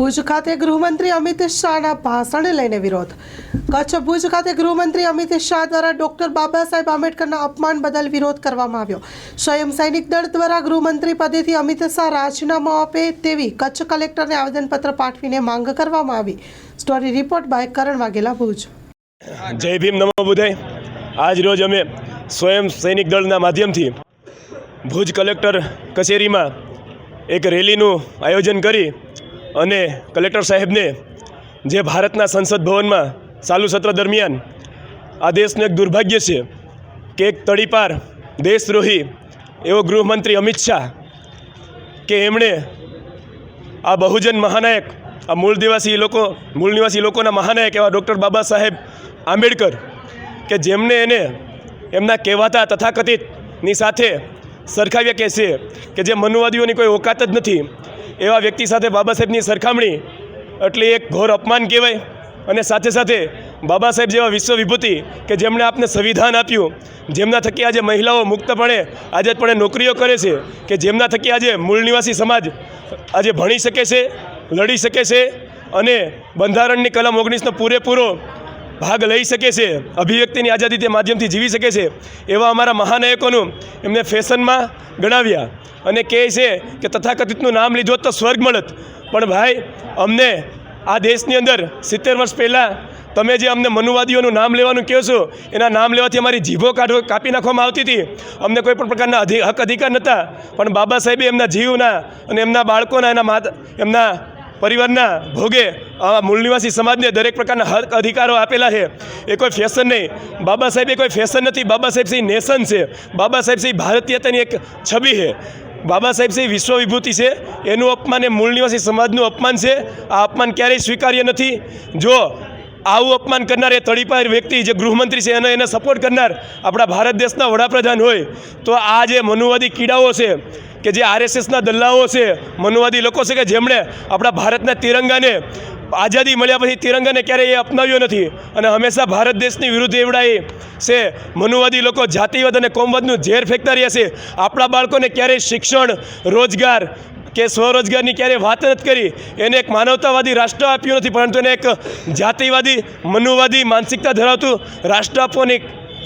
ભુજ ખાતે ગૃહમંત્રી અમિત શાહના ભાષણને લઈને વિરોધ। કચ્છ ભુજ ખાતે ગૃહમંત્રી અમિત શાહ દ્વારા ડોક્ટર બાબા સાહેબ આંબેડકરના અપમાન બદલ વિરોધ કરવામાં આવ્યો। સ્વયં સૈનિક દળ દ્વારા ગૃહમંત્રી પદેથી અમિત શાહ રાજીનામું આપે તેવી કચ્છ કલેક્ટરને આવેદનપત્ર પાઠવીને માંગ કરવામાં આવી। સ્ટોરી रिपोर्ट बाय करण वाघेला भुज। जय भीम नमो बुधाय। आज रोज अमे स्वयं सैनिक दलना माध्यमथी भुज कलेक्टर कचेरी में एक रेलीनु आयोजन करी अने कलेक्टर साहेब ने जे भारतना संसद भवन में चालू सत्र दरमियान आ देशनु एक दुर्भाग्य है कि एक तड़ीपार देशद्रोही एवो गृहमंत्री अमित शाह के एमणे आ बहुजन महानायक आ मूल निवासी लोकोना महानायक एवं डॉक्टर बाबा साहेब आंबेडकर के जेमने एने एमना कहेवाता तथाकथितनी साथे सरखाव्या कहे कि जे मनुवादीओनी कोई औकात ज नथी एवा व्यक्ति साथे बाबा साहेबनी सरखामणी एटले एक घोर अपमान कहेवाय। अने साथे साथे बाबा साहेब जेवा विश्व विभूति के जेमणे आपने संविधान आप्युं, जेमना थकी आज महिलाओं मुक्तपणे आजादपणे नौकरीओ करे छे, कि जेमना थकी आज मूल निवासी समाज आज भणी शके छे, लड़ी शके छे अने बंधारणनी कलम 19 नो पूरेपूरो भाग लई शके छे, अभिव्यक्तिनी आज़ादी ते माध्यमथी जीवी शके छे। एवा अमारा महानायकोनुं एमने फेशनमां गणाव्या अने कहे छे कि तथाकथितनुं नाम लीधुं तो स्वर्ग मळत। पण भाई अमने आ देशनी अंदर 70 वर्ष पहला तमे जे अमने मनुवादीओनुं नाम लेवानुं कहो छो एना नाम लेवाथी अमारी जीभो कापी नाखवामां आवती हती। अमने कोई पण प्रकारना हक अधिकार नहोता, पण बाबा साहेबे एमना जीवना अने एमना बाळकोना एमना परिवारना भोगे आ मूल निवासी समाज ने दरेक प्रकारना हक अधिकारों आपेला है। ये कोई फैशन नहीं, बाबा साहेब कोई फैशन नहीं, बाबा साहेब से नेशन से, बाबा साहेब से भारतीयतानी एक छवि है। बाबा साहेब से विश्व विभूति से एनु अपमान मूल निवासी समाजनु अपमान से। आ अपमान क्यारेय स्वीकार्य नहीं। जो आવું अपमान करनार तड़ीपार व्यक्ति जो गृहमंत्री से एने सपोर्ट करनार अपना भारत देशना वडाप्रधान होय तो आ जे मनुवादी कीड़ाओ से कि जे आरएसएसना दल्लाओ से मनुवादी लोको से कि जेमणे अपना भारतना तिरंगाने आज़ादी मळ्या पछी तिरंगाने क्यारेय अपनाव्यो नथी अने हमेशा भारत देशनी विरुद्ध एवडाए से मनुवादी लोको जातिवाद अने कोमवादनुं झेर फेंकता रह्या छे। आपणा बाळकोने क्यारेय शिक्षण, रोजगार के स्वरोजगार क्यारे बात नहीं करी। एने एक मानवतावादी राष्ट्र आप्युं नथी, परंतु एने एक जातिवादी मनुवादी मानसिकता धरावतुं राष्ट्र आपवानी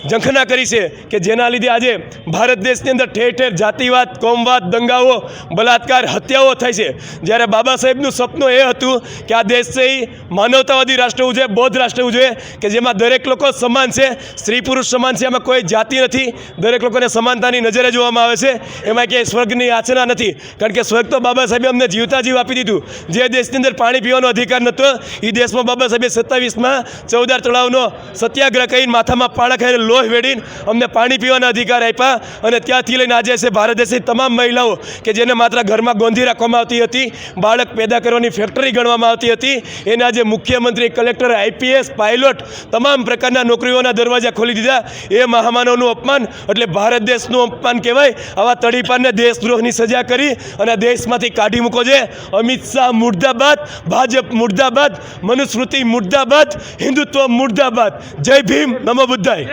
झंखना करी है कि जेना लीधे आज भारत देशनी अंदर ठेर ठेर जातिवाद, कोमवाद, दंगाओ, बलात्कार, हत्याओ थाय छे। ज्यारे बाबा साहेबनुं सपनुं ए हतुं कि आ देश से मानवतावादी राष्ट्र उजवे, बौद्ध राष्ट्र उजवे कि जेमां दरेक लोको समान छे, स्त्री पुरुष समान छे, एमां कोई जाति नथी, दरेक लोकोने समानतानी नजरे जोवामां आवे छे। एमां क्यांय स्वर्गनी याचना नथी, कारण के स्वर्ग तो बाबा साहेबे अमने जीवता जीव आपी दीधुं। जे देशनी अंदर पाणी पीવાનો अधिकार नतो ए देशमां बाबा साहेबे 27 मां 14 तळावनो सत्याग्रह करीने माथामां पाळा खाईने लोह वेड़ीने अमने पाणी पीवाना अधिकार आप्या अने त्याथी लईने आज से भारत देशनी तमाम महिलाओं के जेने मात्र घरमां गोंधी राखवामां आवती हती, बाळक पैदा करवानी फैक्टरी गणवामां आवती हती, एने आज मुख्यमंत्री, कलेक्टर, आईपीएस, पायलट तमाम प्रकारना नौकरीओना दरवाजा खोली दीधा। ए महामानवनुं अपमान एटले भारत देशनुं अपमान कहेवाय। आवा तड़ीपारने देशद्रोहनी सजा करी अने देशमांथी काढी मूको छे। अमित शाह मुर्दाबाद, भाजप मुर्दाबाद, मनुस्मृति मुर्दाबाद, हिंदुत्व मुर्दाबाद। जय भीम नमो बुद्धाय।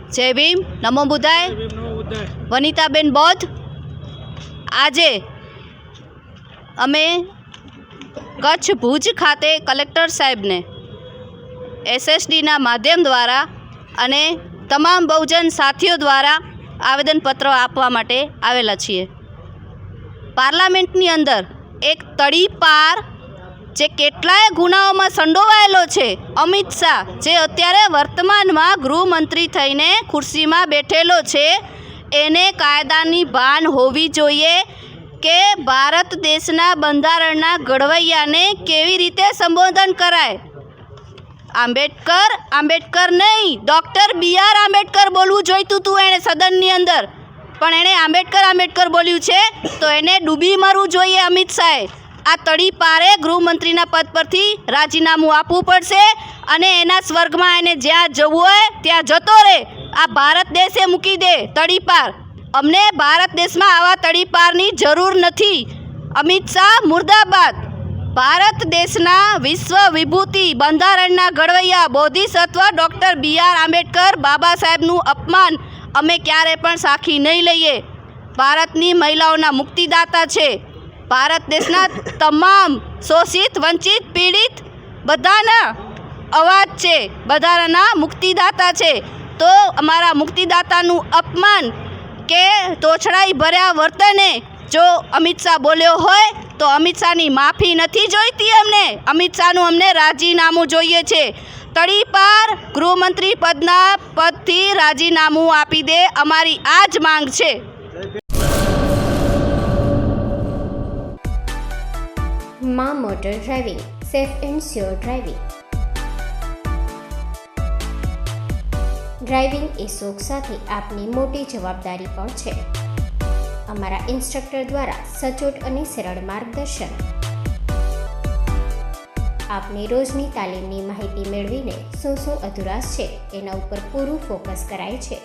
जय भीम नमो बुद्धाय। वनिताबेन बौद्ध। आजे अमे कच्छ भुज खाते कलेक्टर साहेब ने एसएसडी ना माध्यम द्वारा अने तमाम बहुजन साथीओ द्वारा आवेदनपत्र आपवा माटे आवेला छीए। पार्लामेंटनी अंदर एक तड़ीपार जे केटलाय गुनाओमां संडोवायेलो छे अमित शाह, जे अत्यारे वर्तमानमां गृहमंत्री थईने खुर्सीमां बेठेलो छे, एने कायदानी भान होवी जोईए के भारत देशना बंधारणना घडवैयाने केवी रीते संबोधन कराय। आंबेडकर आंबेडकर नहीं, डॉक्टर BR आंबेडकर बोलवुं जोईतुं तुं एणे सदननी अंदर, पण एणे आंबेडकर आंबेडकर बोल्युं छे तो एने डूबी मरवुं जोईए अमित शाहे। आ तड़ीपारे गृहमंत्रीना पद परथी राजीनामું આપવું પડશે અને એના સ્વર્ગમાં એને જ્યાં જવું હોય ત્યાં જતો રહે। આ ભારત દેશે મૂકી દે તડીપાર। અમને ભારત દેશમાં આવા તડીપારની જરૂર નથી। અમિત શાહ મુર્દાબાદ। ભારત દેશના વિશ્વ વિભૂતિ બંધારણના ઘડવૈયા બોધિસત્વ ડૉક્ટર BR આંબેડકર બાબા સાહેબનું અપમાન અમે ક્યારે પણ સાખી નહીં લઈએ। ભારતની મહિલાઓના મુક્તિદાતા છે। ભારત દેશના તમામ શોષિત વંચિત પીડિત બધાના અવાજ છે, બધાના મુક્તિદાતા છે. તો અમારા મુક્તિદાતાનું અપમાન કે તોછડાઈ ભર્યા વર્તને જો અમિત શાહ બોલ્યો હોય તો અમિત શાહની માફી નથી જોઈતી. અમિત શાહનું અમને રાજીનામું જોઈએ છે. તડીપાર ગૃહમંત્રી પદથી રાજીનામું આપી દે, અમારી આ જ માંગ છે. માં motor driving, safe and sure driving. Driving એ શોખ સાથે આપની મોટી જવાબદારી પણ છે. અમારા ઇન્સ્ટ્રક્ટર દ્વારા સચોટ અને સરળ માર્ગદર્શન. આપની રોજની તાલીમની માહિતી મેળવીને શું અધુરાશ છે એના ઉપર પૂરું ફોકસ કરાય છે.